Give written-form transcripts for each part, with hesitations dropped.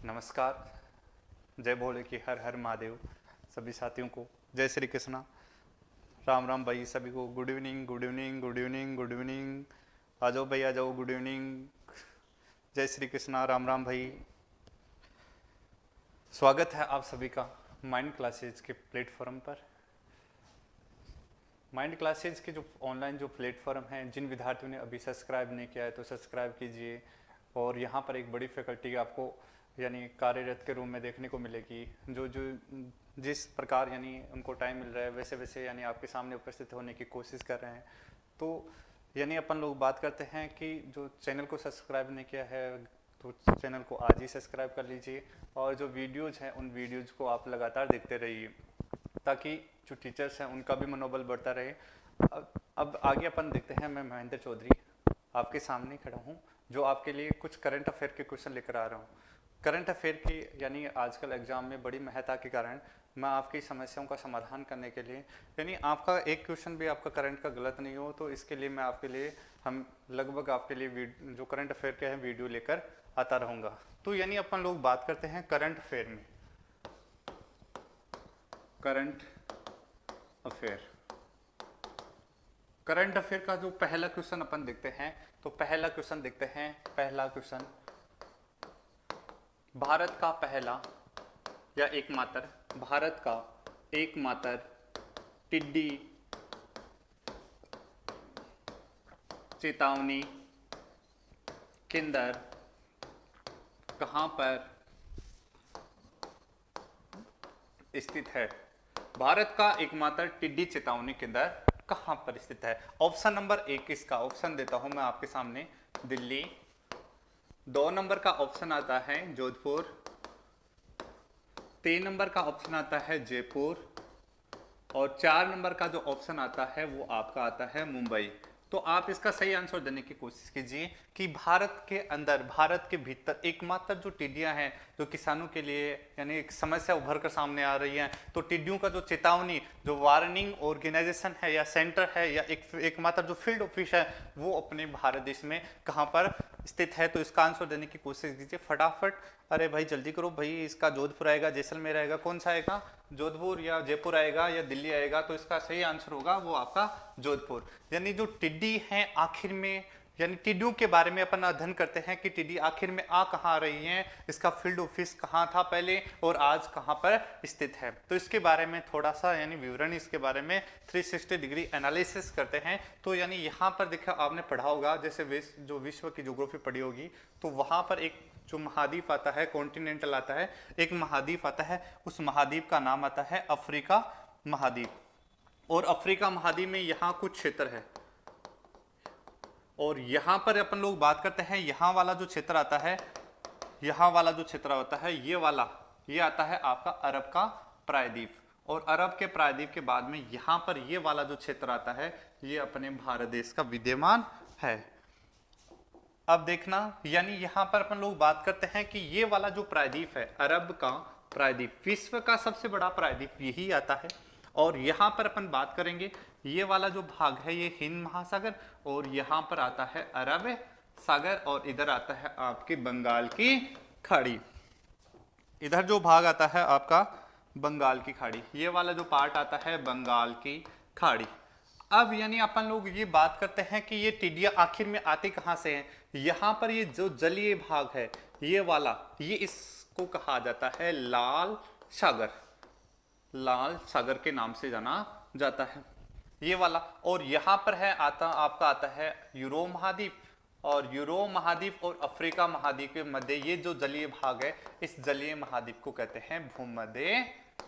नमस्कार। जय भोले की हर हर महादेव। सभी साथियों को जय श्री कृष्णा। राम राम भाई सभी को। Good evening good evening good evening good evening. आ जाओ भाई आ जाओ। Good evening. जय श्री कृष्णा। राम राम भाई। स्वागत है आप सभी का माइंड क्लासेज के प्लेटफॉर्म पर। माइंड क्लासेज के जो ऑनलाइन जो प्लेटफॉर्म हैं, जिन विद्यार्थियों ने अभी सब्सक्राइब नहीं किया है तो सब्सक्राइब कीजिए। और यहाँ पर एक बड़ी फैकल्टी आपको यानी कार्यरत के रूम में देखने को मिलेगी, जो जो जिस प्रकार यानी उनको टाइम मिल रहा है वैसे वैसे यानी आपके सामने उपस्थित होने की कोशिश कर रहे हैं। तो यानी अपन लोग बात करते हैं कि जो चैनल को सब्सक्राइब नहीं किया है तो चैनल को आज ही सब्सक्राइब कर लीजिए। और जो वीडियोज़ हैं उन वीडियोज़ को आप लगातार देखते रहिए, ताकि जो टीचर्स हैं उनका भी मनोबल बढ़ता रहे। अब आगे अपन देखते हैं। मैं महेंद्र चौधरी आपके सामने खड़ा हूँ, जो आपके लिए कुछ करंट अफेयर के क्वेश्चन लेकर आ रहा हूँ। करंट अफेयर की यानी आजकल एग्जाम में बड़ी महत्ता के कारण मैं आपकी समस्याओं का समाधान करने के लिए यानी आपका एक क्वेश्चन भी आपका करंट का गलत नहीं हो, तो इसके लिए मैं आपके लिए हम लगभग आपके लिए जो करंट अफेयर के हैं वीडियो लेकर आता रहूँगा। तो यानी अपन लोग बात करते हैं करंट अफेयर में। करंट अफेयर करंट अफेयर का जो पहला क्वेश्चन अपन देखते हैं, तो पहला क्वेश्चन देखते हैं। पहला क्वेश्चन, भारत का पहला या एकमात्र, भारत का एकमात्र टिड्डी चेतावनी केंद्र कहां पर स्थित है? भारत का एकमात्र टिड्डी चेतावनी केंद्र कहां पर स्थित है? ऑप्शन नंबर 1 इसका ऑप्शन देता हूं मैं आपके सामने, दिल्ली। 2 नंबर का ऑप्शन आता है जोधपुर। 3 नंबर का ऑप्शन आता है जयपुर। और 4 नंबर का जो ऑप्शन आता है वो आपका आता है मुंबई। तो आप इसका सही आंसर देने की कोशिश कीजिए कि भारत के अंदर, भारत के भीतर एकमात्र जो टिड्डियां हैं जो किसानों के लिए यानी एक समस्या उभर कर सामने आ रही है, तो टिड्डियों का जो चेतावनी, जो वार्निंग ऑर्गेनाइजेशन है या सेंटर है या एकमात्र जो फील्ड ऑफिस है, वो अपने भारत देश में कहाँ पर स्थित है? तो इसका आंसर देने की कोशिश कीजिए फटाफट। अरे भाई जल्दी करो भाई। इसका जोधपुर आएगा, जैसलमेर आएगा, कौन सा आएगा? जोधपुर या जयपुर आएगा या दिल्ली आएगा? तो इसका सही आंसर होगा वो आपका जोधपुर। यानी जो टिड्डी हैं आखिर में, यानी टिड्डियों के बारे में अपन अध्ययन करते हैं कि टिड्डी आखिर में आ कहाँ रही हैं, इसका फील्ड ऑफिस कहाँ था पहले और आज कहाँ पर स्थित है। तो इसके बारे में थोड़ा सा यानी विवरण, इसके बारे में 360 डिग्री एनालिसिस करते हैं। तो यानी यहाँ पर देखा आपने पढ़ा होगा, जैसे जो विश्व की ज्योग्राफी पढ़ी होगी, तो वहाँ पर एक जो महाद्वीप आता है, कॉन्टिनेंटल आता है, एक महाद्वीप आता है, उस महाद्वीप का नाम आता है अफ्रीका महाद्वीप। और अफ्रीका महाद्वीप में यहाँ कुछ क्षेत्र है, और यहाँ पर अपन लोग बात करते हैं, यहाँ वाला जो क्षेत्र आता है, यहाँ वाला जो क्षेत्र होता है, ये वाला, ये आता है आपका अरब का प्रायद्वीप। और अरब के प्रायद्वीप के बाद में यहाँ पर ये वाला जो क्षेत्र आता है, ये अपने भारत देश का विद्यमान है। अब देखना, यानी यहाँ पर अपन लोग बात करते हैं कि ये वाला जो प्रायद्वीप है, अरब का प्रायद्वीप, विश्व का सबसे बड़ा प्रायद्वीप यही आता है। और यहाँ पर अपन बात करेंगे, ये वाला जो भाग है ये हिंद महासागर, और यहाँ पर आता है अरब सागर, और इधर आता है आपकी बंगाल की खाड़ी। इधर जो भाग आता है आपका बंगाल की खाड़ी, ये वाला जो पार्ट आता है बंगाल की खाड़ी। अब यानी अपन लोग ये बात करते हैं कि ये टिड्डियां आखिर में आती कहाँ से हैं। यहाँ पर ये जो जलीय भाग है, ये वाला, ये इसको कहा जाता है लाल सागर, लाल सागर के नाम से जाना जाता है ये वाला। और यहाँ पर है आता आपका आता है यूरोप महाद्वीप, और यूरोप महाद्वीप और अफ्रीका महाद्वीप के मध्य ये जो जलीय भाग है, इस जलीय महाद्वीप को कहते हैं भूमध्य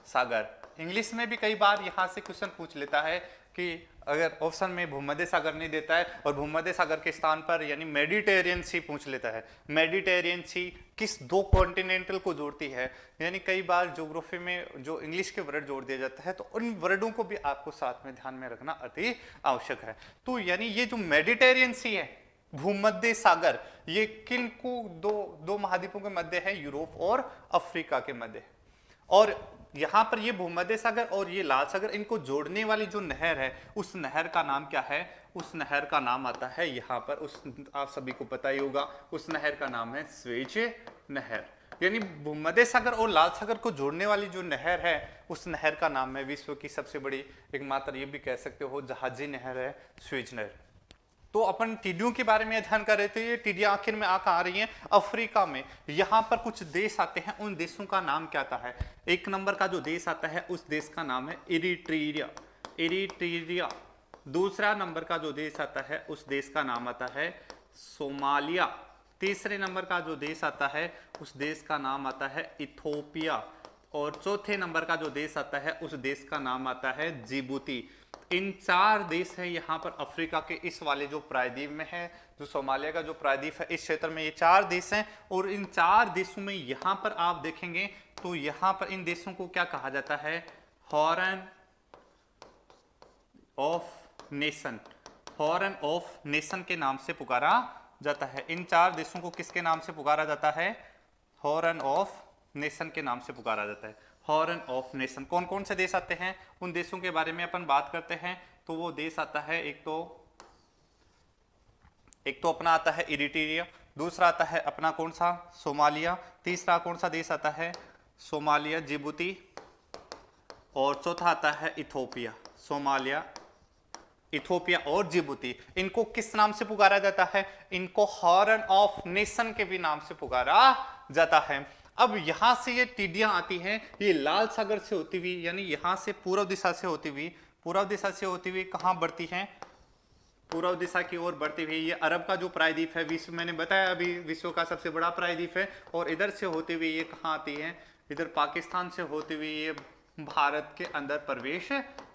सागर। इंग्लिश में भी कई बार यहाँ से क्वेश्चन पूछ लेता है कि अगर ऑप्शन में भूमध्य सागर नहीं देता है और भूमध्य सागर के स्थान पर यानी मेडिटेरियन सी पूछ लेता है। मेडिटेरियन सी किस दो कॉन्टिनेंटल को जोड़ती है? यानी कई बार ज्योग्राफी में जो इंग्लिश के वर्ड जोड़ दिया जाता है, तो उन वर्डों को भी आपको साथ में ध्यान में रखना अति आवश्यक है। तो यानी ये जो मेडिटेरियन सी है, भूमध्य सागर, ये किन को दो महाद्वीपों के मध्य है? यूरोप और अफ्रीका के मध्य। और यहाँ पर ये भूमध्य सागर और ये लाल सागर, इनको जोड़ने वाली जो नहर है, उस नहर का नाम क्या है? उस नहर का नाम आता है यहाँ पर, उस आप सभी को पता ही होगा, उस नहर का नाम है स्वेज नहर। यानी भूमध्य सागर और लाल सागर को जोड़ने वाली जो नहर है उस नहर का नाम है विश्व की सबसे बड़ी, एकमात्र ये भी कह सकते हो जहाजी नहर है, स्वेज नहर। तो अपन टिड्डियों के बारे में अध्ययन कर रहे थे। ये टिड्डियां आखिर में आ रही हैं अफ्रीका में। यहाँ पर कुछ देश आते हैं, उन देशों का नाम क्या आता है? एक नंबर का जो देश आता है उस देश का नाम है इरिट्रिया, इरिट्रिया। दूसरा नंबर का जो देश आता है उस देश का नाम आता है सोमालिया। तीसरे नंबर का जो देश आता है उस देश का नाम आता है इथोपिया। और चौथे नंबर का जो देश आता है उस देश का नाम आता है जिबूती। इन 4 देश हैं यहाँ पर अफ्रीका के इस वाले जो प्रायद्वीप में है, जो सोमालिया का जो प्रायद्वीप है इस क्षेत्र में, ये 4 देश हैं। और इन 4 देशों में यहाँ पर आप देखेंगे तो यहाँ पर इन देशों को क्या कहा जाता है? Horn of nation, horn of nation के नाम से पुकारा जाता है। इन 4 देशों को किसके नाम से पुकारा जाता है? हॉर्न ऑफ नेशन के नाम से पुकारा जाता है। Horn of nation. कौन कौन से देश आते हैं उन देशों के बारे में अपन बात करते हैं। तो वो देश आता है एक तो अपना आता है इरिट्रिया, दूसरा आता है अपना कौन सा? सोमालिया। तीसरा कौन सा देश आता है? Somalia, Djibouti. और चौथा आता है इथोपिया। सोमालिया, इथोपिया और जिबूती। इनको किस नाम से पुकारा जाता है? इनको हॉर्न ऑफ नेशन के भी नाम से पुकारा जाता है। अब यहां से ये टिड्डियां आती हैं, ये लाल सागर से होती हुई, यानी यहां से पूर्व दिशा से होती हुई कहां बढ़ती हैं? पूर्व दिशा की ओर बढ़ती हुई। ये अरब का जो प्रायद्वीप है, विश्व मैंने बताया अभी विश्व का सबसे बड़ा प्रायद्वीप है। और इधर से होती हुई ये कहां आती है? इधर पाकिस्तान से होती हुई ये भारत के अंदर प्रवेश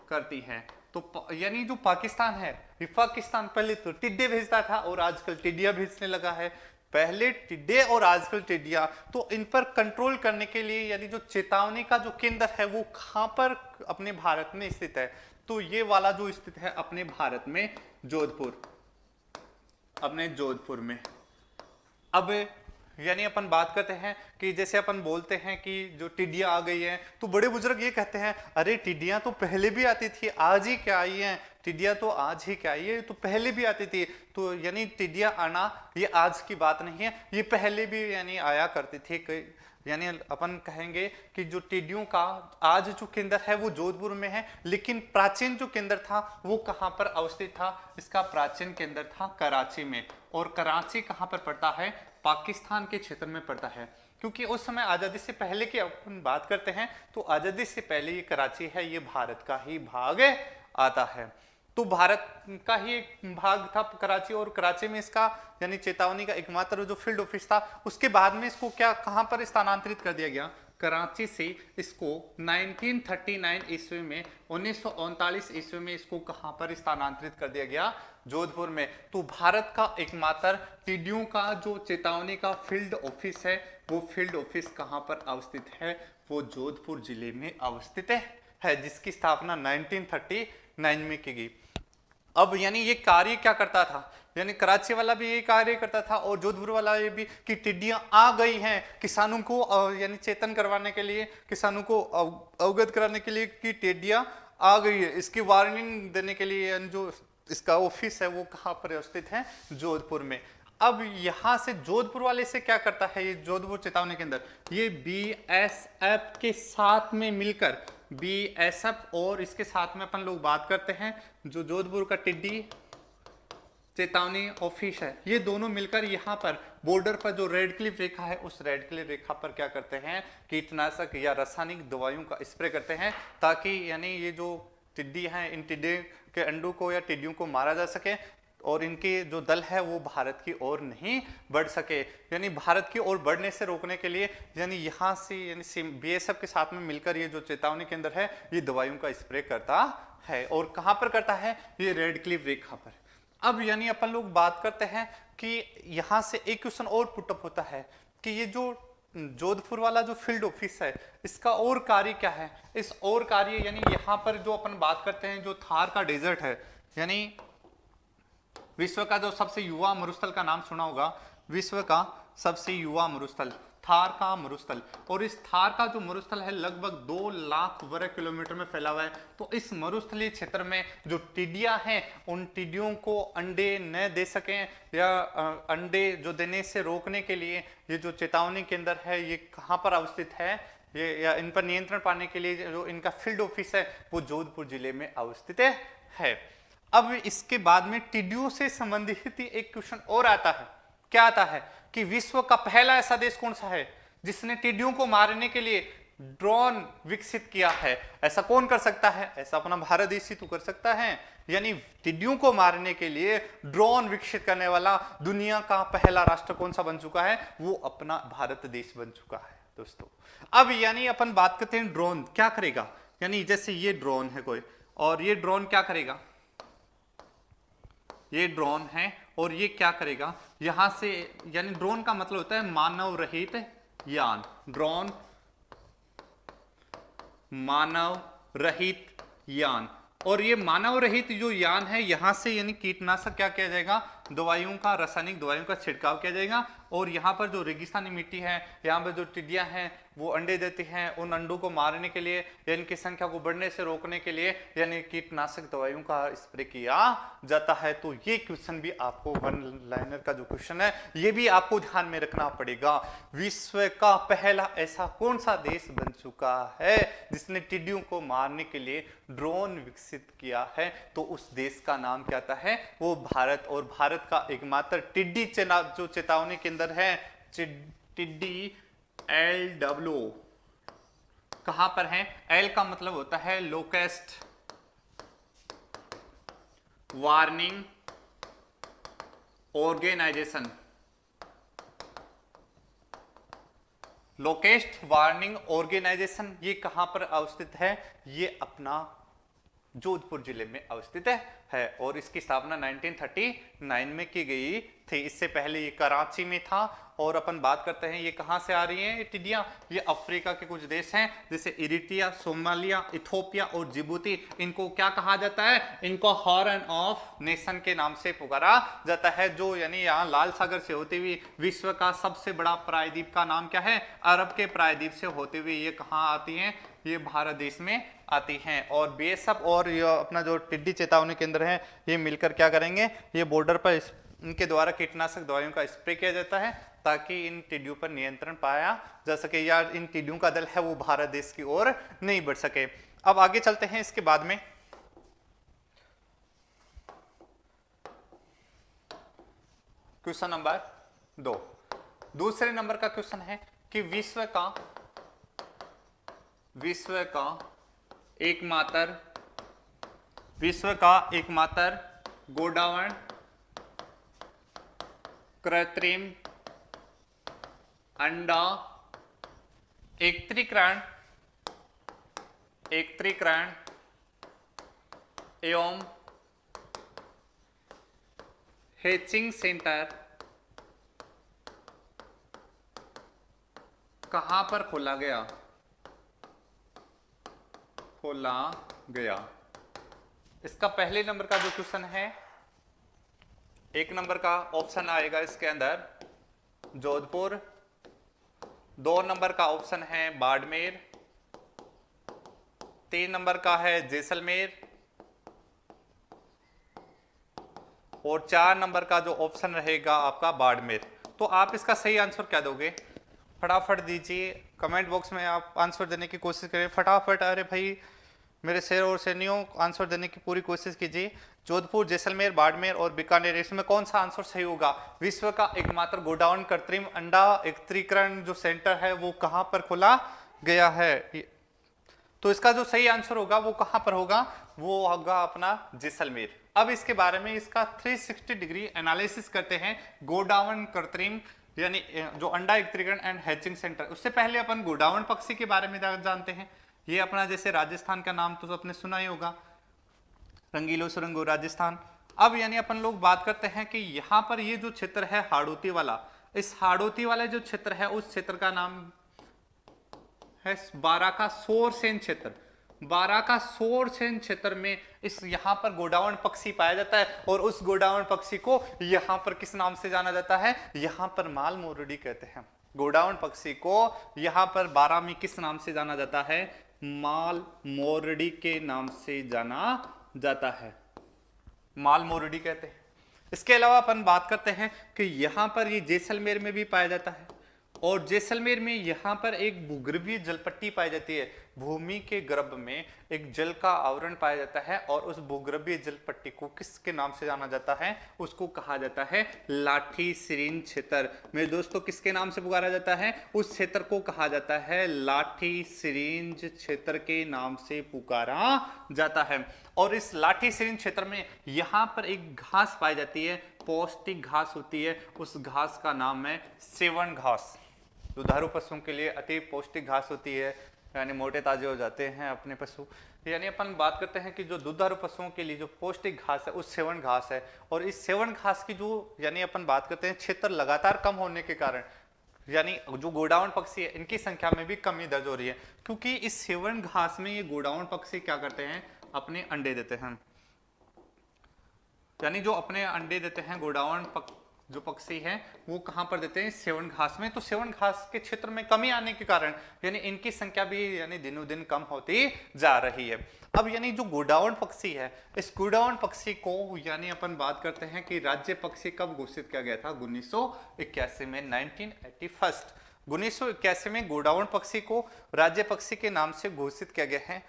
करती हैं। तो यानी जो पाकिस्तान है, ये पाकिस्तान पहले तो टिड्डे भेजता था और आजकल टिड्डियां भेजने लगा है। पहले टिड्डे और आजकल टिड्डियां। तो इन पर कंट्रोल करने के लिए, यानी जो चेतावनी का जो केंद्र है वो कहां पर अपने भारत में स्थित है? तो ये वाला जो स्थित है अपने भारत में, जोधपुर, अपने जोधपुर में। अब यानी अपन बात करते हैं कि जैसे अपन बोलते हैं कि जो टिड्डियां आ गई हैं, तो बड़े बुजुर्ग ये कहते हैं अरे टिड्डियां तो पहले भी आती थी, आज ही क्या आई हैं? टिड्डियां तो आज ही क्या आई है, तो पहले भी आती थी। तो यानी टिड्डियां आना ये आज की बात नहीं है, ये पहले भी यानी आया करती थी। यानी अपन कहेंगे कि जो टिड्डियों का आज जो केंद्र है वो जोधपुर में है, लेकिन प्राचीन जो केंद्र था वो कहां पर अवस्थित था? इसका प्राचीन केंद्र था कराची में। और कराची कहां पर पड़ता है? पाकिस्तान के क्षेत्र में पड़ता है। क्योंकि उस समय आजादी से पहले की अपन बात करते हैं तो आजादी से पहले ये कराची है, ये भारत का ही भाग आता है। तो भारत का ही एक भाग था कराची, और कराची में इसका यानी चेतावनी का एकमात्र जो फील्ड ऑफिस था। उसके बाद में इसको क्या कहां पर स्थानांतरित कर दिया गया? कराची से इसको 1939 ईस्वी में, 1939 ईस्वी में इसको कहां पर स्थानांतरित कर दिया गया? जोधपुर में। तो भारत का एकमात्र टिड्डियों का जो चेतावनी का फील्ड ऑफिस है वो फील्ड ऑफिस कहां पर अवस्थित है? वो जोधपुर जिले में अवस्थित है, जिसकी स्थापना 1939 में की गई। अब यानी ये कार्य क्या करता था? यानी कराची वाला भी ये कार्य करता था और जोधपुर वाला ये भी कि टिड्डियां आ गई हैं, किसानों को यानी चेतन करवाने के लिए, किसानों को अवगत कराने के लिए कि टिड्डियां आ गई है, इसकी वार्निंग देने के लिए जो इसका ऑफिस है वो कहाँ पर स्थित है? जोधपुर में। अब यहां से जोधपुर वाले से क्या करता है ये जोधपुर चेतावनी के अंदर? ये बीएसएफ के साथ में मिलकर, बीएसएफ और इसके साथ में अपन लोग बात करते हैं जो जोधपुर का टिड्डी चेतावनी ऑफिस है, ये दोनों मिलकर यहाँ पर बॉर्डर पर जो रेड क्लिफ रेखा है उस रेड क्लिफ रेखा पर क्या करते हैं? कीटनाशक या रासायनिक दवाइयों का स्प्रे करते हैं, ताकि यानी ये जो टिड्डी हैं इन टिड्डे के अंडों को या टिड्डियों को मारा जा सके और इनके जो दल है वो भारत की ओर नहीं बढ़ सके। यानी भारत की ओर बढ़ने से रोकने के लिए यानी यहाँ से यानी बीएसएफ के साथ में मिलकर ये जो चेतावनी केंद्र है ये दवाइयों का स्प्रे करता है। और कहाँ पर करता है? ये रेड क्लिफ रेखा पर। अब यानी अपन लोग बात करते हैं कि यहाँ से एक क्वेश्चन और पुटअप होता है कि ये जो जोधपुर वाला जो फील्ड ऑफिस है इसका और कार्य क्या है? इस और कार्य यानी यहाँ पर जो अपन बात करते हैं जो थार का डेजर्ट है, यानी विश्व का जो सबसे युवा मरुस्थल का नाम सुना होगा, विश्व का सबसे युवा मरुस्थल थार का मरुस्थल, और इस थार का जो मरुस्थल है लगभग 2 लाख वर्ग किलोमीटर में फैला हुआ है। तो इस मरुस्थलीय क्षेत्र में जो टिड्डियां हैं उन टिड्डियों को अंडे न दे सकें या अंडे जो देने से रोकने के लिए ये जो चेतावनी केंद्र है ये कहाँ पर अवस्थित है, ये या इन पर नियंत्रण पाने के लिए जो इनका फील्ड ऑफिस है वो जोधपुर जिले में अवस्थित है। अब इसके बाद में टिड्डियों से संबंधित एक क्वेश्चन और आता है। क्या आता है कि विश्व का पहला ऐसा देश कौन सा है जिसने टिड्डियों को मारने के लिए ड्रोन विकसित किया है? ऐसा कौन कर सकता है? ऐसा अपना भारत देश ही तो कर सकता है। यानी टिड्डियों को मारने के लिए ड्रोन विकसित करने वाला दुनिया का पहला राष्ट्र कौन सा बन चुका है? वो अपना भारत देश बन चुका है दोस्तों। अब यानी अपन बात करते हैं ड्रोन क्या करेगा। यानी जैसे ये ड्रोन है कोई, और ये ड्रोन क्या करेगा, ये ड्रोन है और ये क्या करेगा यहां से, यानी ड्रोन का मतलब होता है मानव रहित यान। ड्रोन मानव रहित यान, और ये मानव रहित जो यान है यहां से यानी कीटनाशक क्या किया जाएगा, दवाइयों का, रासायनिक दवाइयों का छिड़काव किया जाएगा। और यहाँ पर जो रेगिस्तानी मिट्टी है, यहाँ पर जो टिड्डियां हैं वो अंडे देती हैं, उन अंडों को मारने के लिए या इनकी संख्या को बढ़ने से रोकने के लिए यानी कीटनाशक दवाइयों का स्प्रे किया जाता है। तो ये क्वेश्चन भी आपको वन लाइनर का जो क्वेश्चन है ये भी आपको ध्यान में रखना पड़ेगा। विश्व का पहला ऐसा कौन सा देश बन चुका है जिसने टिड्डियों को मारने के लिए ड्रोन विकसित किया है? तो उस देश का नाम क्या आता है, वो भारत। और भारत का एकमात्र टिड्डी जो चेतावनी केंद्र है, टिड्डी LW कहां पर है? एल का मतलब होता है लोकेस्ट वार्निंग ऑर्गेनाइजेशन। लोकेस्ट वार्निंग ऑर्गेनाइजेशन ये कहां पर अवस्थित है? ये अपना जोधपुर जिले में अवस्थित है और इसकी स्थापना 1939 में की गई थी। इससे पहले ये कराची में था। और अपन बात करते हैं ये कहां से आ रही हैं ये टिड्डियां, ये अफ्रीका के कुछ देश हैं जैसे इरिट्रिया, सोमालिया, इथोपिया और जिबूती। इनको क्या कहा जाता है? इनको हॉर्न ऑफ नेशन के नाम से पुकारा जाता है। जो यानी यहाँ लाल सागर से होते हुए विश्व का सबसे बड़ा प्रायद्वीप का नाम क्या है? अरब के प्रायद्वीप से होते हुए ये कहाँ आती हैं? ये भारत देश में आती हैं। और बीएसएफ और ये अपना जो टिड्डी चेतावनी केंद्र है ये मिलकर क्या करेंगे, ये बॉर्डर पर इनके द्वारा कीटनाशक दवाइयों का स्प्रे किया जाता है ताकि इन टिड्डियों पर नियंत्रण पाया जा सके या इन टिड्डियों का दल है वो भारत देश की ओर नहीं बढ़ सके। अब आगे चलते हैं इसके बाद में। क्वेश्चन नंबर 2, दूसरे नंबर का क्वेश्चन है कि विश्व का एकमात्र गोडावण कृत्रिम अंडा एकत्रीकरण एवं हैचिंग सेंटर कहां पर खोला गया? इसका पहले नंबर का जो क्वेश्चन है, 1 नंबर का ऑप्शन आएगा इसके अंदर जोधपुर, 2 नंबर का ऑप्शन है बाड़मेर, 3 नंबर का है जैसलमेर और 4 नंबर का जो ऑप्शन रहेगा आपका बाड़मेर। तो आप इसका सही आंसर क्या दोगे? फटाफट दीजिए, कमेंट बॉक्स में आप आंसर देने की कोशिश करें फटाफट। अरे भाई मेरे शेर और शेरनियों, आंसर देने की पूरी कोशिश कीजिए। जोधपुर, जैसलमेर, बाड़मेर और बीकानेर, इसमें कौन सा आंसर सही होगा? विश्व का एकमात्र गोडाउन कृत्रिम अंडा एकत्रीकरण जो सेंटर है वो कहां पर खोला गया है? तो इसका जो सही आंसर होगा वो कहां पर होगा? वो होगा अपना जैसलमेर। अब इसके बारे में इसका 360 डिग्री एनालिसिस करते हैं। गोडाउन कृत्रिम यानी जो अंडा एकत्रीकरण एंड हैचिंग सेंटर, उससे पहले अपन गोडाउन पक्षी के बारे में जानते हैं। ये अपना जैसे राजस्थान का नाम तो आपने सुना ही होगा, रंगीलो सुरंगो राजस्थान। अब यानी अपन लोग बात करते हैं कि यहाँ पर ये जो क्षेत्र है हाड़ौती वाला, इस हाड़ौती वाला जो क्षेत्र है उस क्षेत्र का नाम है बाराकासोर सेन क्षेत्र। बाराकासोर सेन क्षेत्र में इस यहाँ पर गोडावण पक्षी पाया जाता है और उस गोडावण पक्षी को यहाँ पर किस नाम से जाना जाता है? यहाँ पर माल मोरडी कहते हैं। गोडाउन पक्षी को यहाँ पर 12 में किस नाम से जाना जाता है? माल मोरडी के नाम से जाना जाता है, माल मोरडी कहते हैं। इसके अलावा अपन बात करते हैं कि यहाँ पर ये जैसलमेर में भी पाया जाता है, और जैसलमेर में यहाँ पर एक भूगर्भीय जलपट्टी पाई जाती है। भूमि के गर्भ में एक जल का आवरण पाया जाता है, और उस भूगर्भीय जलपट्टी को किसके नाम से जाना जाता है? उसको कहा जाता है लाठी सिरिंज क्षेत्र। मेरे दोस्तों, किसके नाम से पुकारा जाता है? उस क्षेत्र को कहा जाता है लाठी सिरिंज क्षेत्र के नाम से पुकारा जाता है। और इस लाठी सिरिंज क्षेत्र में यहाँ पर एक घास पाई जाती है, पौष्टिक घास होती है, उस घास का नाम है सेवन घास। दुधारू पशुओं के लिए अति पौष्टिक घास होती है, यानी मोटे ताजे हो जाते हैं अपने पशु। यानी अपन बात करते हैं कि जो दुधारू पशुओं के लिए जो पौष्टिक घास है उस सेवन घास है। और इस सेवन घास की जो यानी अपन बात करते हैं क्षेत्र लगातार कम होने के कारण, यानी जो गोडाउन पक्षी है इनकी संख्या में भी कमी दर्ज हो रही है, क्योंकि इस सेवन घास में ये गोडाउन पक्षी क्या करते हैं? अपने अंडे देते हैं। यानी जो अपने अंडे देते हैं गोडाउन जो पक्षी हैं वो कहां पर देते हैं? सेवन घास में। तो सेवन घास के क्षेत्र में कमी आने के कारण यानी इनकी संख्या भी यानी दिनों दिन कम होती जा रही है। अब यानी जो गोडाउन पक्षी है, इस गोडाउन पक्षी को यानी अपन बात करते हैं कि राज्य पक्षी कब घोषित किया गया था? 1981 में, 1981 में गोडाउन पक्षी को राज्य पक्षी के नाम से घोषित किया गया है।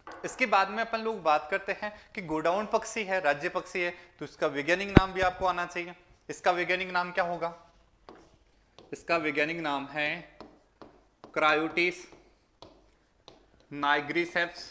इसके बाद में अपन लोग बात करते हैं कि गोडाउन पक्षी है, राज्य पक्षी है, तो इसका वैज्ञानिक नाम भी आपको आना चाहिए। इसका वैज्ञानिक नाम क्या होगा? इसका वैज्ञानिक नाम है क्रायोटिस नाइग्रिसेप्स।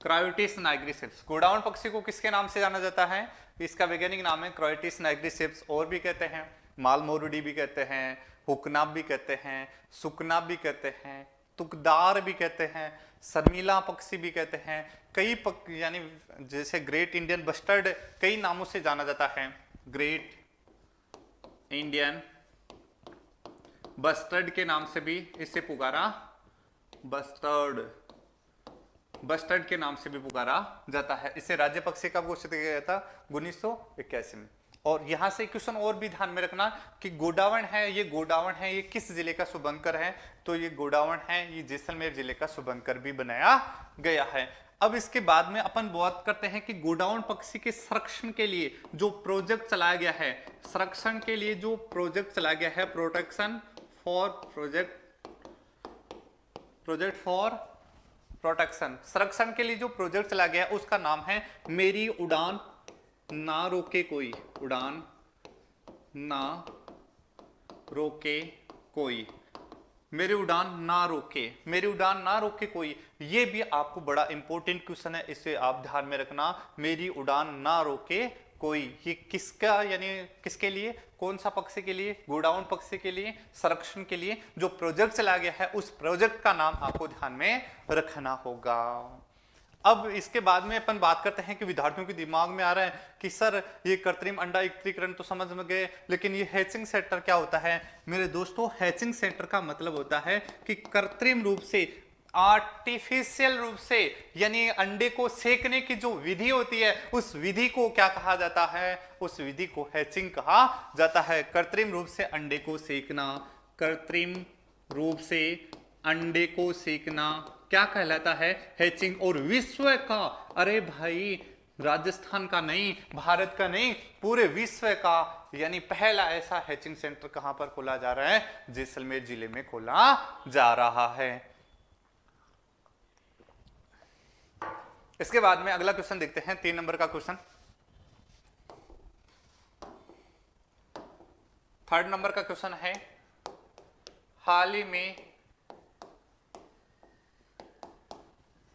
क्रायोटिस नाइग्रिसेप्स। गोडाउन पक्षी को किसके नाम से जाना जाता है? इसका वैज्ञानिक नाम है क्रायोटिस नाइग्रिसेप्स। और भी कहते हैं, मालमोरडी भी कहते हैं, हुकनाब भी कहते हैं, सुकनाब भी कहते हैं, तुकदार भी कहते हैं, शर्मिला पक्षी भी कहते हैं। कई यानी जैसे ग्रेट इंडियन बस्टर्ड कई नामों से जाना जाता है। ग्रेट इंडियन बस्टर्ड के नाम से भी इसे पुकारा, बस्टर्ड के नाम से भी पुकारा जाता है। इसे राज्य पक्षी कब घोषित किया गया था? 1981 में। और यहां से क्वेश्चन और भी ध्यान में रखना कि गोडावण है, ये किस जिले का शुभंकर है? तो ये गोडावण है, ये जैसलमेर जिले का शुभंकर भी बनाया गया है। अब इसके बाद में अपन बात करते हैं कि गोडाउन पक्षी के संरक्षण के लिए जो प्रोजेक्ट चलाया गया है, प्रोटेक्शन फॉर प्रोटेक्शन, संरक्षण के लिए जो प्रोजेक्ट चलाया गया है उसका नाम है मेरी उड़ान ना रोके कोई। उड़ान ना रोके कोई, मेरी उड़ान ना रोके कोई। ये भी आपको बड़ा इंपॉर्टेंट क्वेश्चन है, इसे आप ध्यान में रखना। मेरी उड़ान ना रोके कोई, ये किसका यानी किसके लिए? कौन सा पक्षी के लिए? गोडाउन पक्षी के लिए संरक्षण के लिए जो प्रोजेक्ट चलाया गया है उस प्रोजेक्ट का नाम आपको ध्यान में रखना होगा। अब इसके बाद में अपन बात करते हैं कि विद्यार्थियों के दिमाग में आ रहा है कि सर ये कृत्रिम अंडा एकत्रीकरण तो समझ में गए, लेकिन ये हैचिंग सेंटर क्या होता है? मेरे दोस्तों, हैचिंग सेंटर का मतलब होता है कि कृत्रिम रूप से, आर्टिफिशियल रूप से, यानी अंडे को सेकने की जो विधि होती है उस विधि को क्या कहा जाता है? उस विधि को हैचिंग कहा जाता है। कृत्रिम रूप से अंडे को सेकना, कृत्रिम रूप से अंडे को सेकना क्या कहलाता है? हैचिंग। और विश्व का, अरे भाई राजस्थान का नहीं, भारत का नहीं, पूरे विश्व का यानी पहला ऐसा हैचिंग सेंटर कहां पर खोला जा रहा है? जैसलमेर जिले में खोला जा रहा है। इसके बाद में अगला क्वेश्चन देखते हैं, 3 नंबर का क्वेश्चन। 3rd नंबर का क्वेश्चन है, हाल ही में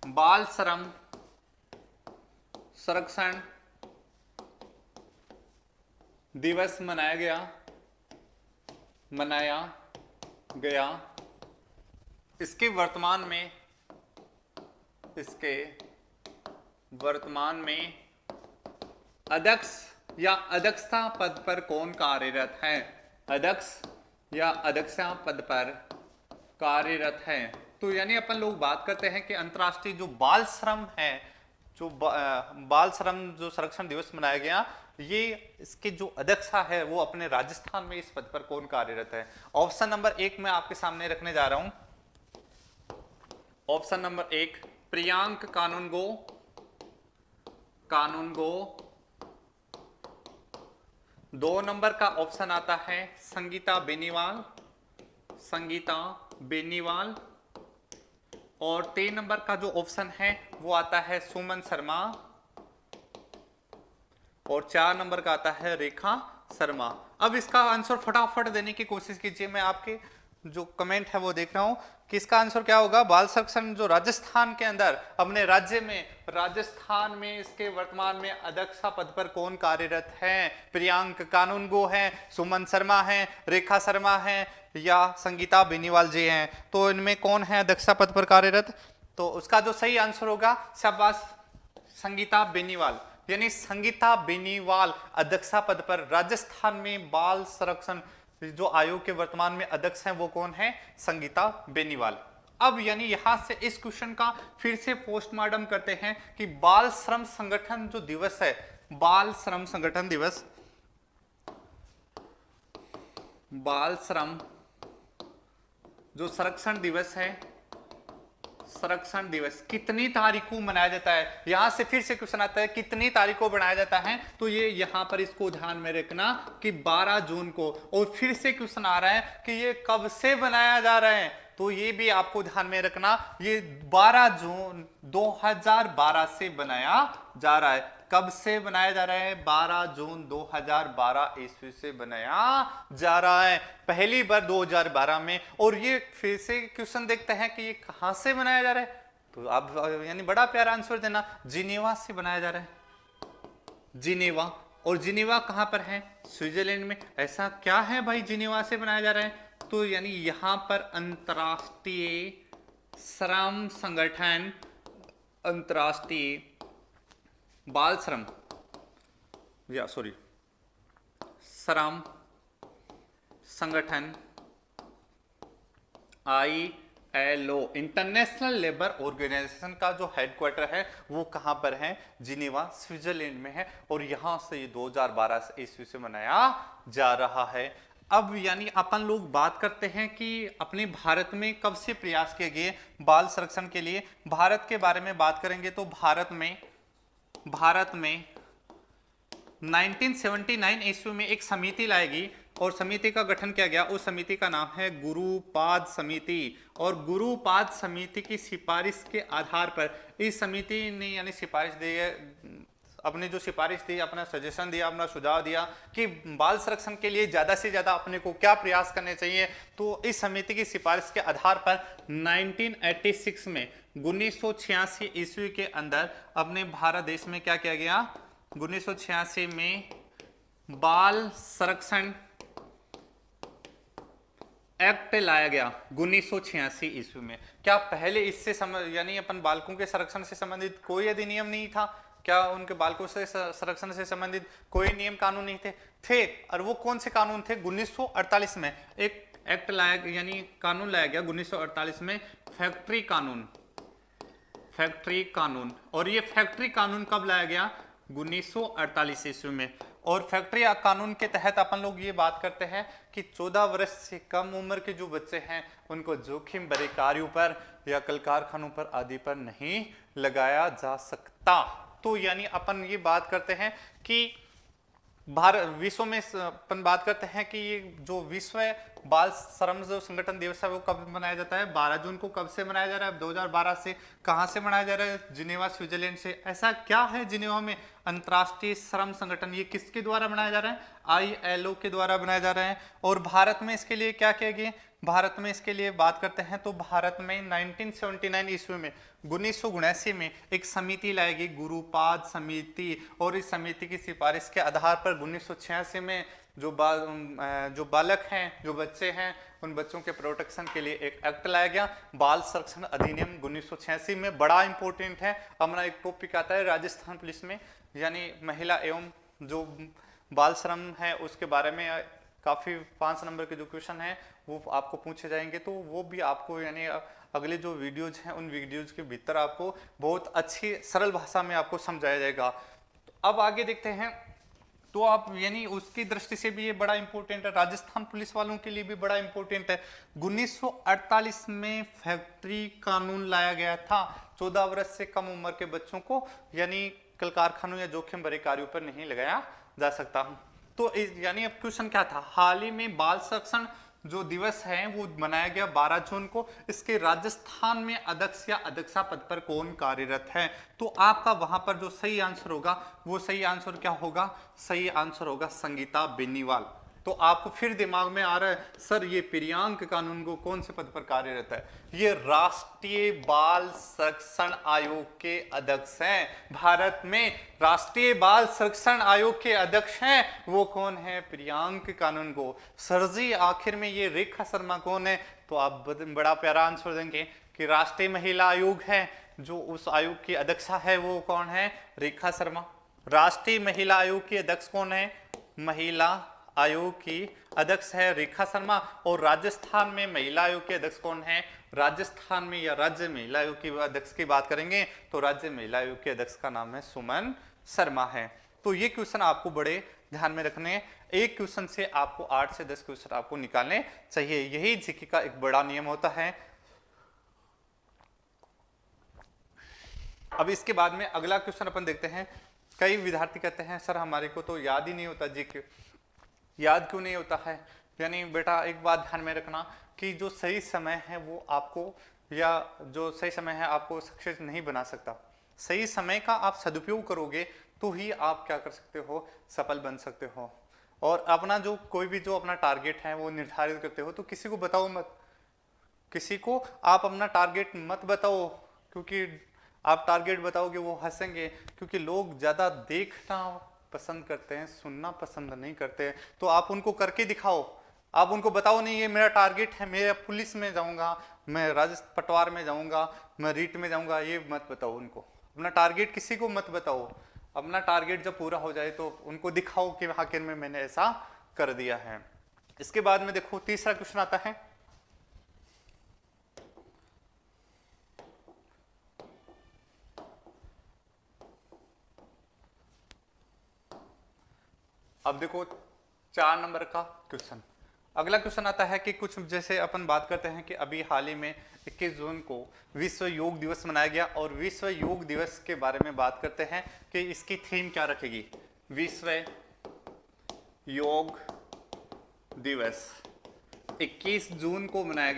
बाल श्रम संरक्षण दिवस मनाया गया। इसके वर्तमान में अध्यक्ष या अध्यक्षता पद पर कौन कार्यरत है? अध्यक्ष या अध्यक्षा पद पर कार्यरत है। तो यानी अपन लोग बात करते हैं कि अंतर्राष्ट्रीय जो बाल श्रम है जो बाल श्रम जो संरक्षण दिवस मनाया गया, ये इसके जो अध्यक्ष है वो अपने राजस्थान में इस पद पर कौन कार्यरत है? ऑप्शन नंबर 1 मैं आपके सामने रखने जा रहा हूं। ऑप्शन नंबर 1 प्रियांक कानूनगो, कानूनगो। 2 नंबर का ऑप्शन आता है संगीता बेनीवाल, संगीता बेनीवाल। और 3 नंबर का जो ऑप्शन है वो आता है सुमन शर्मा। और 4 नंबर का आता है रेखा शर्मा। अब इसका आंसर फटाफट देने की कोशिश कीजिए, मैं आपके जो कमेंट है वो देख रहा हूं कि इसका आंसर क्या होगा। बाल संरक्षण जो राजस्थान के अंदर अपने राज्य में, राजस्थान में इसके वर्तमान में अध्यक्ष पद पर कौन कार्यरत है? प्रियांक कानूनगो है, सुमन शर्मा है, रेखा शर्मा है या संगीता बेनीवाल जी हैं? तो इनमें कौन है अध्यक्ष पद पर कार्यरत? तो उसका जो सही आंसर होगा शाबाश संगीता बेनीवाल, यानी संगीता बेनीवाल अध्यक्षा पद पर राजस्थान में बाल संरक्षण जो आयोग के वर्तमान में अध्यक्ष हैं वो कौन है? संगीता बेनीवाल। अब यानी यहां से इस क्वेश्चन का फिर से पोस्टमार्टम करते हैं कि बाल श्रम संगठन जो दिवस है, बाल श्रम संगठन दिवस, बाल श्रम जो संरक्षण दिवस है, संरक्षण दिवस कितनी तारीख को मनाया जाता है? यहां से फिर से क्वेश्चन आता है कितनी तारीख को मनाया जाता है, तो ये यहां पर इसको ध्यान में रखना कि 12 जून को। और फिर से क्वेश्चन आ रहा है कि ये कब से बनाया जा रहा है, तो ये भी आपको ध्यान में रखना, ये 12 जून 2012 से बनाया जा रहा है। कब से बनाया जा रहा है? 12 जून 2012 ईस्वी से बनाया जा रहा है, पहली बार 2012 में। और ये फिर से क्वेश्चन देखते हैं कि ये कहां से बनाया जा रहा है, तो आप यानी बड़ा प्यारा आंसर देना, जिनेवा से बनाया जा रहा है, जिनेवा। और जिनेवा कहां पर है? स्विट्जरलैंड में। ऐसा क्या है भाई जिनेवा से बनाया जा रहा है? तो यानी यहां पर अंतरराष्ट्रीय श्रम संगठन, अंतरराष्ट्रीय बाल श्रम या सॉरी श्रम संगठन ILO, इंटरनेशनल लेबर ऑर्गेनाइजेशन का जो हेडक्वार्टर है वो कहां पर है? जिनेवा स्विट्जरलैंड में है। और यहां से ये 2012 ईस्वी से मनाया जा रहा है। अब यानी अपन लोग बात करते हैं कि अपने भारत में कब से प्रयास किए गए बाल संरक्षण के लिए। भारत के बारे में बात करेंगे तो भारत में 1979 ईस्वी में एक समिति लाएगी और समिति का गठन किया गया। उस समिति का नाम है गुरुपाद समिति। और गुरुपाद समिति की सिफारिश के आधार पर इस समिति ने यानी सिफारिश दी है, अपनी जो सिफारिश दी, अपना सजेशन दिया, अपना सुझाव दिया कि बाल संरक्षण के लिए ज़्यादा से ज़्यादा अपने को क्या प्रयास करने चाहिए। तो इस समिति की सिफारिश के आधार पर 1986 में 1986 ईस्वी के अंदर अपने भारत देश में क्या किया गया? 1986 में बाल संरक्षण एक्ट लाया गया 1986 ईस्वी में। क्या पहले इससे यानी अपन बालकों के संरक्षण से संबंधित कोई अधिनियम नहीं था? क्या उनके बालकों से संरक्षण से संबंधित कोई नियम कानून नहीं थे? और वो कौन से कानून थे? 1948 में एक एक्ट लाया यानी कानून लाया गया 1948 में, फैक्ट्री कानून, फैक्ट्री कानून। और ये फैक्ट्री कानून कब लाया गया? 1948 ईस्वी में। और फैक्ट्री कानून के तहत अपन लोग ये बात करते हैं कि 14 वर्ष से कम उम्र के जो बच्चे हैं उनको जोखिम भरे कार्यों पर या कल कारखानों पर आदि पर नहीं लगाया जा सकता। तो यानी अपन ये बात करते हैं कि भारत विश्व में अपन बात करते हैं कि ये जो विश्व बाल श्रम जो संगठन दिवस है वो कब मनाया जाता है? 12 जून को। कब से मनाया जा रहा है? 2012 से। कहां से मनाया जा रहा है? जिनेवा स्विट्जरलैंड से। ऐसा क्या है जिनेवा में? अंतर्राष्ट्रीय श्रम संगठन। ये किसके द्वारा बनाया जा रहा है? ILO के द्वारा बनाया जा रहा है। और भारत में इसके लिए क्या किया गया? भारत में इसके लिए बात करते हैं तो भारत में 1979 ईस्वी में 1979 में एक समिति लाएगी गुरुपाद समिति। और इस समिति की सिफारिश के आधार पर 1986 में जो बालक हैं, जो बच्चे हैं, उन बच्चों के प्रोटेक्शन के लिए एक एक्ट लाया गया, बाल संरक्षण अधिनियम 1986 में। बड़ा इंपॉर्टेंट है। हमारा एक टॉपिक आता है राजस्थान पुलिस में, यानी महिला एवं जो बाल श्रम है उसके बारे में काफ़ी 5 नंबर के जो क्वेश्चन है वो आपको पूछे जाएंगे। तो वो भी आपको यानी अगले जो वीडियोज हैं उन वीडियोज के भीतर आपको बहुत अच्छी सरल भाषा में आपको समझाया जाएगा। तो अब आगे देखते हैं। तो आप यानी उसकी दृष्टि से भी ये बड़ा इंपॉर्टेंट है, राजस्थान पुलिस वालों के लिए भी बड़ा इंपॉर्टेंट है। 1948 में फैक्ट्री कानून लाया गया था। 14 वर्ष से कम उम्र के बच्चों को यानी कल कारखानों या जोखिम भरे कार्यों पर नहीं लगाया जा सकता। तो यानी अब क्वेश्चन क्या था, हाल ही में बाल संरक्षण जो दिवस है वो मनाया गया 12 जून को। इसके राजस्थान में अध्यक्ष या अध्यक्षा पद पर कौन कार्यरत है? तो आपका वहां पर जो सही आंसर होगा वो सही आंसर क्या होगा? सही आंसर होगा संगीता बेनीवाल। तो आपको फिर दिमाग में आ रहा है सर ये प्रियांक कानून को कौन से पद पर कार्यरत है? ये राष्ट्रीय बाल संरक्षण आयोग के अध्यक्ष हैं। भारत में राष्ट्रीय बाल संरक्षण आयोग के अध्यक्ष हैं वो कौन है? प्रियांक कानून को। सर जी आखिर में ये रेखा शर्मा कौन है? तो आप बड़ा प्यारा आंसर देंगे कि राष्ट्रीय महिला आयोग है, जो उस आयोग की अध्यक्षा है वो कौन है? रेखा शर्मा। राष्ट्रीय महिला आयोग की अध्यक्ष कौन है? महिला आयोग की अध्यक्ष है रेखा शर्मा। और राजस्थान में महिला आयोग के अध्यक्ष कौन है? राजस्थान में या राज्य महिला आयोग की अध्यक्ष की बात करेंगे तो राज्य महिला आयोग के अध्यक्ष का नाम है सुमन शर्मा है। तो ये क्वेश्चन आपको बड़े ध्यान में रखने, एक क्वेश्चन से आपको 8 से 10 क्वेश्चन आपको निकालने चाहिए, यही जीके का एक बड़ा नियम होता है। अब इसके बाद में अगला क्वेश्चन अपन देखते हैं। कई विद्यार्थी कहते हैं सर हमारे को तो याद ही नहीं होता जीके। याद क्यों नहीं होता है? यानी बेटा एक बात ध्यान में रखना कि जो सही समय है वो आपको, या जो सही समय है आपको सक्सेस नहीं बना सकता। सही समय का आप सदुपयोग करोगे तो ही आप क्या कर सकते हो? सफल बन सकते हो। और अपना जो कोई भी जो अपना टारगेट है वो निर्धारित करते हो तो किसी को बताओ मत, किसी को आप अपना टारगेट मत बताओ, क्योंकि आप टारगेट बताओगे वो हंसेंगे, क्योंकि लोग ज्यादा देखना पसंद करते हैं, सुनना पसंद नहीं करते। तो आप उनको करके दिखाओ, आप उनको बताओ नहीं ये मेरा टारगेट है, मैं पुलिस में जाऊंगा, मैं राजस्थान पटवार में जाऊंगा, मैं रीट में जाऊंगा, ये मत बताओ उनको। अपना टारगेट किसी को मत बताओ। अपना टारगेट जब पूरा हो जाए तो उनको दिखाओ कि आखिर में मैंने ऐसा कर दिया है। इसके बाद में देखो तीसरा क्वेश्चन आता है। अब देखो 4 नंबर का क्वेश्चन। अगला क्वेश्चन आता है कि कुछ जैसे अपन बात करते हैं कि अभी हाल ही में 21 जून को विश्व योग दिवस मनाया गया, और विश्व योग दिवस के बारे में बात करते हैं कि इसकी थीम क्या रखेगी। विश्व योग दिवस 21 जून को मनाया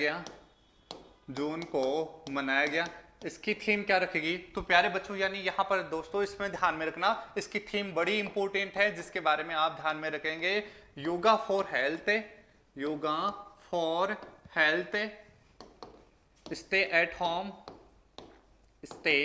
गया, इसकी थीम क्या रखेगी? तो प्यारे बच्चों यानी यहाँ पर दोस्तों इसमें ध्यान में रखना, इसकी थीम बड़ी इंपॉर्टेंट है जिसके बारे में आप ध्यान में रखेंगे। Yoga for health, yoga for health, stay at home, stay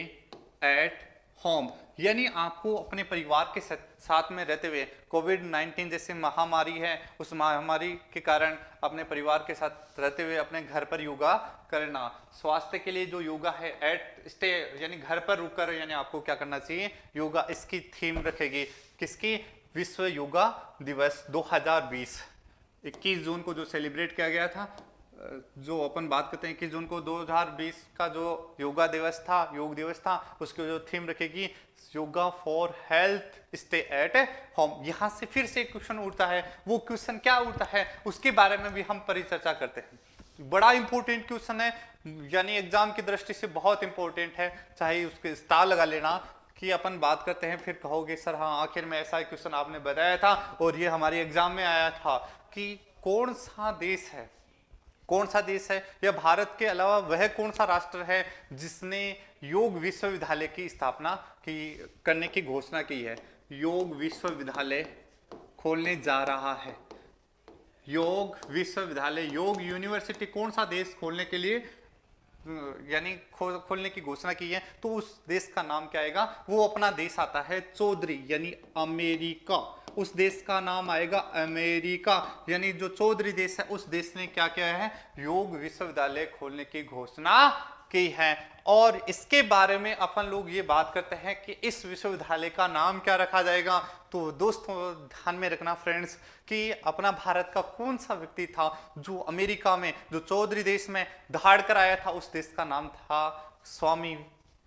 at home. यानी आपको अपने परिवार के साथ में रहते हुए, कोविड-19 जैसे महामारी है उस महामारी के कारण अपने परिवार के साथ रहते हुए अपने घर पर योगा करना। स्वास्थ्य के लिए जो योगा है एट स्टे यानी घर पर रुककर यानी आपको क्या करना चाहिए? योगा। इसकी थीम रखेगी किसकी? विश्व योगा दिवस 2020 21 जून को जो सेलिब्रेट किया गया था, जो अपन बात करते हैं 21 जून को 2020 का जो योगा दिवस था, योग दिवस था, उसकी जो थीम रखेगी yoga for health stay at home. यहां से फिर से क्वेश्चन उठता है, वो क्वेश्चन क्या उठता है उसके बारे में भी हम परिचर्चा करते हैं। बड़ा इंपॉर्टेंट क्वेश्चन है, यानी एग्जाम की दृष्टि से बहुत इंपॉर्टेंट है, चाहे उसके स्टार लगा लेना कि अपन बात करते हैं फिर कहोगे सर हाँ आखिर में ऐसा क्वेश्चन आपने बताया था और ये हमारे एग्जाम में आया था कि कौन सा देश है, कौन सा देश है या भारत के अलावा वह कौन सा राष्ट्र है जिसने योग विश्वविद्यालय की स्थापना करने की घोषणा की है। योग विश्वविद्यालय खोलने जा रहा है, योग विश्वविद्यालय, योग यूनिवर्सिटी कौन सा देश खोलने के लिए यानी खोलने की घोषणा की है, तो उस देश का नाम क्या आएगा? वो अपना देश आता है चौधरी यानी अमेरिका। उस देश का नाम आएगा अमेरिका। यानी जो चौधरी देश है उस देश ने क्या किया है? योग विश्वविद्यालय खोलने की घोषणा की है। और इसके बारे में अपन लोग ये बात करते हैं कि इस विश्वविद्यालय का नाम क्या रखा जाएगा। तो दोस्तों ध्यान में रखना फ्रेंड्स कि अपना भारत का कौन सा व्यक्ति था जो अमेरिका में, जो चौधरी देश में दहाड़ कर आया था, उस देश का नाम था स्वामी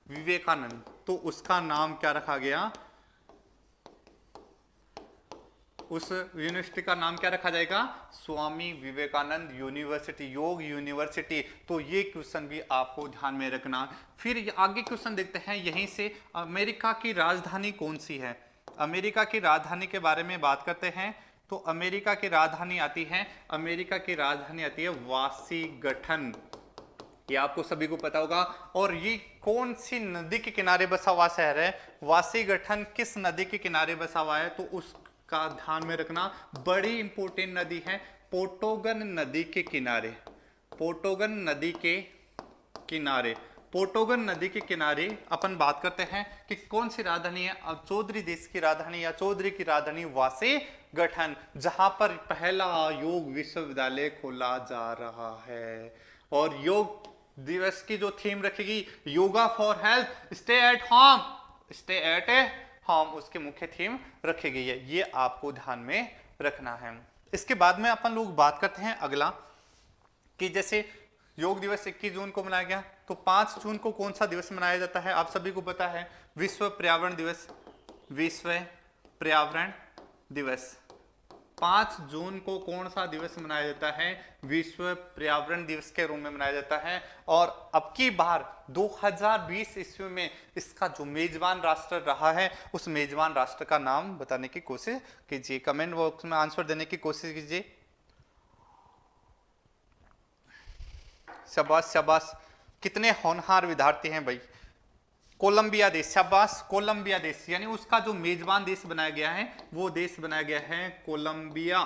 विवेकानंद। तो उसका नाम क्या रखा गया, उस यूनिवर्सिटी का नाम क्या रखा जाएगा, स्वामी विवेकानंद यूनिवर्सिटी, योग यूनिवर्सिटी। तो ये क्वेश्चन भी आपको ध्यान में रखना। फिर आगे क्वेश्चन देखते हैं यहीं से, अमेरिका की राजधानी कौन सी है। अमेरिका की राजधानी के बारे में बात करते हैं। तो अमेरिका की राजधानी आती है, अमेरिका की राजधानी आती है वाशिंगटन। ये आपको सभी को पता होगा। और ये कौन सी नदी के किनारे बसा हुआ शहर है, वाशिंगटन किस नदी के किनारे बसा हुआ है, तो उसका ध्यान में रखना। बड़ी इंपॉर्टेंट नदी है, पोटोगन नदी के किनारे, पोटोगन नदी के किनारे, पोटोगन नदी के किनारे अपन बात करते हैं कि कौन सी राजधानी है, चौधरी देश की राजधानी या चौधरी की राजधानी वाशिंगटन, जहां पर पहला योग विश्वविद्यालय खोला जा रहा है। और योग दिवस की जो थीम रखेगी, yoga for health, stay at home, stay at home, उसके मुख्य थीम रखी गई है। ये आपको ध्यान में रखना है। इसके बाद में अपन लोग बात करते हैं अगला कि जैसे योग दिवस 21 जून को मनाया गया, तो 5 जून को कौन सा दिवस मनाया जाता है, आप सभी को पता है, विश्व पर्यावरण दिवस। विश्व पर्यावरण दिवस 5 जून को कौन सा दिवस मनाया जाता है, विश्व पर्यावरण दिवस के रूप में मनाया जाता है। और अब की बार 2020 ईस्वी में इसका जो मेजबान राष्ट्र रहा है, उस मेजबान राष्ट्र का नाम बताने की कोशिश कीजिए, कमेंट बॉक्स में आंसर देने की कोशिश कीजिए। शाबाश शाबाश, कितने होनहार विद्यार्थी हैं भाई। कोलंबिया देश, शाबाश, कोलंबिया देश, यानी उसका जो मेजबान देश बनाया गया है वो देश बनाया गया है कोलंबिया।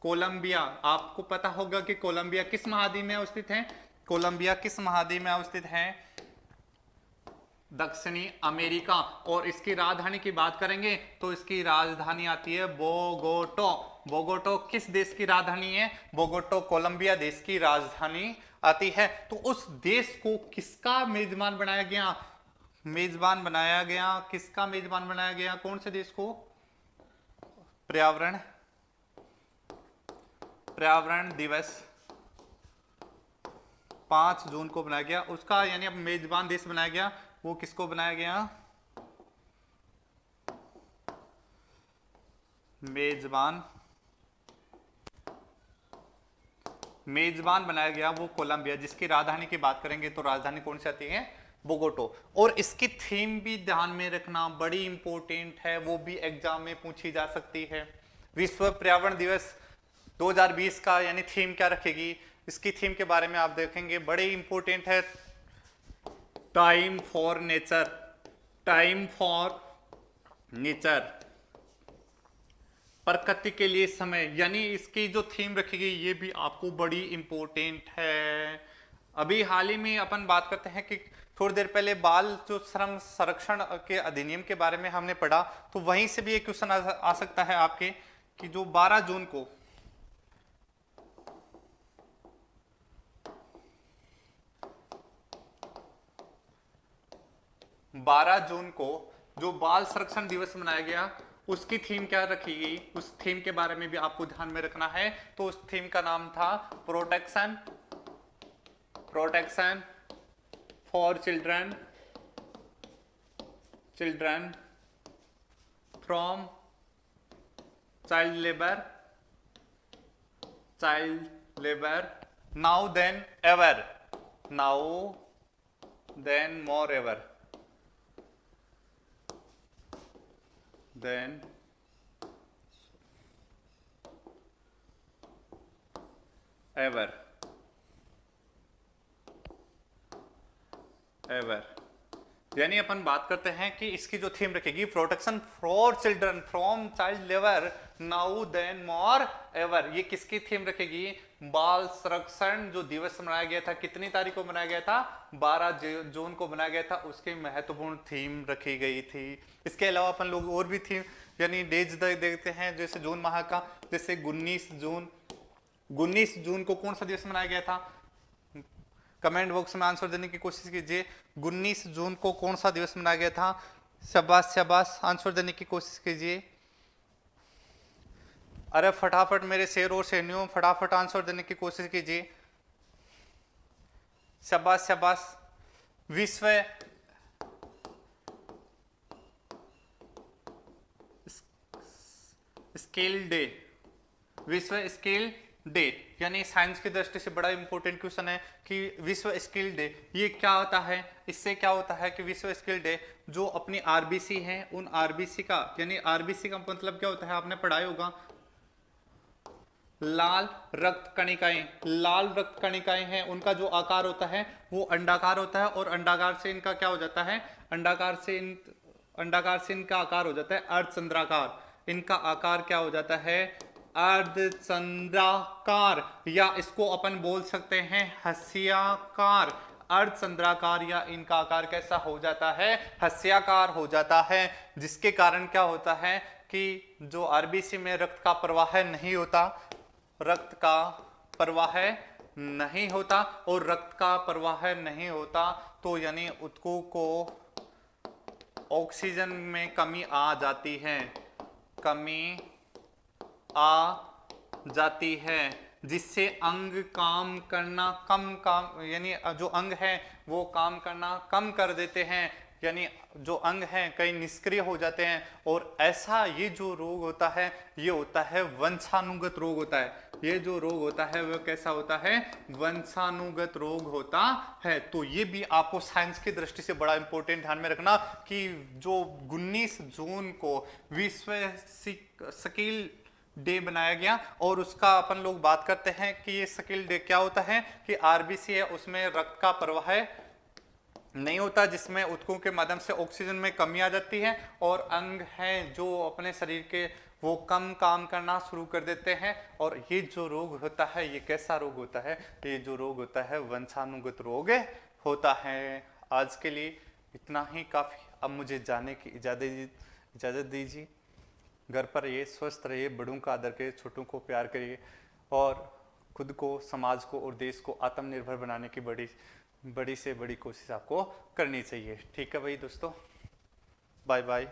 कोलंबिया, आपको पता होगा कि कोलंबिया किस महाद्वीप में अवस्थित है, कोलंबिया किस महाद्वीप में अवस्थित है, दक्षिणी अमेरिका। और इसकी राजधानी की बात करेंगे तो इसकी राजधानी आती है बोगोटो। बोगोटो किस देश की राजधानी है, बोगोटो कोलंबिया देश की राजधानी आती है। तो उस देश को किसका मेजबान बनाया गया, मेजबान बनाया गया, किसका मेजबान बनाया गया, कौन से देश को, पर्यावरण पर्यावरण दिवस 5 जून को बनाया गया, उसका यानी अब मेजबान देश बनाया गया, वो किसको बनाया गया, मेजबान बनाया गया वो कोलंबिया, जिसकी राजधानी की बात करेंगे तो राजधानी कौन सी आती है, बोगोटो। और इसकी थीम भी ध्यान में रखना, बड़ी इंपॉर्टेंट है, वो भी एग्जाम में पूछी जा सकती है। विश्व पर्यावरण दिवस 2020 का यानी थीम क्या रखेगी, इसकी थीम के बारे में आप देखेंगे, बड़ी इंपॉर्टेंट है, time for nature, time for nature, प्रकृति के लिए समय, यानी इसकी जो थीम रखेगी ये भी आपको बड़ी इंपॉर्टेंट है। अभी हाल ही में अपन बात करते हैं कि थोड़ी देर पहले बाल जो श्रम संरक्षण के अधिनियम के बारे में हमने पढ़ा, तो वहीं से भी एक क्वेश्चन आ सकता है आपके कि जो 12 जून को जो बाल संरक्षण दिवस मनाया गया, उसकी थीम क्या रखी गई, उस थीम के बारे में भी आपको ध्यान में रखना है। तो उस थीम का नाम था protection for children from child labour now then ever, more ever यानी अपन बात करते हैं कि इसकी जो थीम रखेगी, protection for children from child labour now then more ever, ये किसकी थीम रखेगी, बाल संरक्षण जो दिवस मनाया गया था, कितनी तारीख को मनाया गया था, 12 जून को मनाया गया था, उसकी महत्वपूर्ण थीम रखी गई थी। इसके अलावा अपन लोग और भी थीम यानी डेज देखते हैं, जैसे जून माह का, जैसे 19 जून को कौन सा दिवस मनाया गया था, कमेंट बॉक्स में आंसर देने की कोशिश कीजिए। 19 जून को कौन सा दिवस मनाया गया था? शाबाश शाबाश, आंसर देने की कोशिश कीजिए। अरे फटाफट मेरे शेर और शेरनियों, फटाफट आंसर देने की कोशिश कीजिए। शाबाश शाबाश। विश्व स्केल डे, विश्व स्केल डे यानी साइंस की दृष्टि से बड़ा इंपॉर्टेंट क्वेश्चन है कि विश्व स्केल डे ये क्या होता है। इससे क्या होता है कि विश्व स्केल डे जो अपनी आरबीसी है, उन आरबीसी का, यानी आरबीसी का मतलब क्या होता है, आपने पढ़ाया होगा, लाल रक्त कणिकाएं। लाल रक्त कणिकाएं हैं, उनका जो आकार होता है वो अंडाकार होता है, और अंडाकार से इनका क्या हो जाता है, अंडाकार से इनका आकार हो जाता है अर्धचंद्राकार। इनका आकार क्या हो जाता है, अर्धचंद्राकार, या इसको अपन बोल सकते हैं हस्याकार। अर्धचंद्राकार, या इनका आकार कैसा हो जाता है, हस्याकार हो जाता है। जिसके कारण क्या होता है कि जो आरबीसी में रक्त का प्रवाह नहीं होता, रक्त का प्रवाह नहीं होता, और रक्त का प्रवाह नहीं होता तो यानी उत्तकों को ऑक्सीजन में कमी आ जाती है, कमी आ जाती है, जिससे अंग काम करना यानी जो अंग है वो काम करना कम कर देते हैं, यानी जो अंग हैं कई निष्क्रिय हो जाते हैं। और ऐसा ये जो रोग होता है ये होता है वंशानुगत रोग होता है। ये जो रोग होता है वह कैसा होता है, वंशानुगत रोग होता है। तो ये भी आपको साइंस की दृष्टि से बड़ा इंपॉर्टेंट ध्यान में रखना कि जो 19 जून को विश्व स्किल डे बनाया गया, और उसका अपन लोग बात करते हैं कि ये स्किल डे क्या होता है कि आरबीसी है उसमें रक्त का प्रवाह नहीं होता, जिसमें उत्तकों के माध्यम से ऑक्सीजन में कमी आ जाती है, और अंग हैं जो अपने शरीर के वो कम काम करना शुरू कर देते हैं। और ये जो रोग होता है ये कैसा रोग होता है, ये जो रोग होता है वंशानुगत रोग होता है। आज के लिए इतना ही काफ़ी, अब मुझे जाने की इजाज़त दीजिए। घर पर रहिए, स्वस्थ रहिए, बड़ों का आदर करिए, छोटों को प्यार करिए, और खुद को, समाज को और देश को आत्मनिर्भर बनाने की बड़ी से बड़ी कोशिश आपको करनी चाहिए। ठीक है भाई दोस्तों, बाय बाय।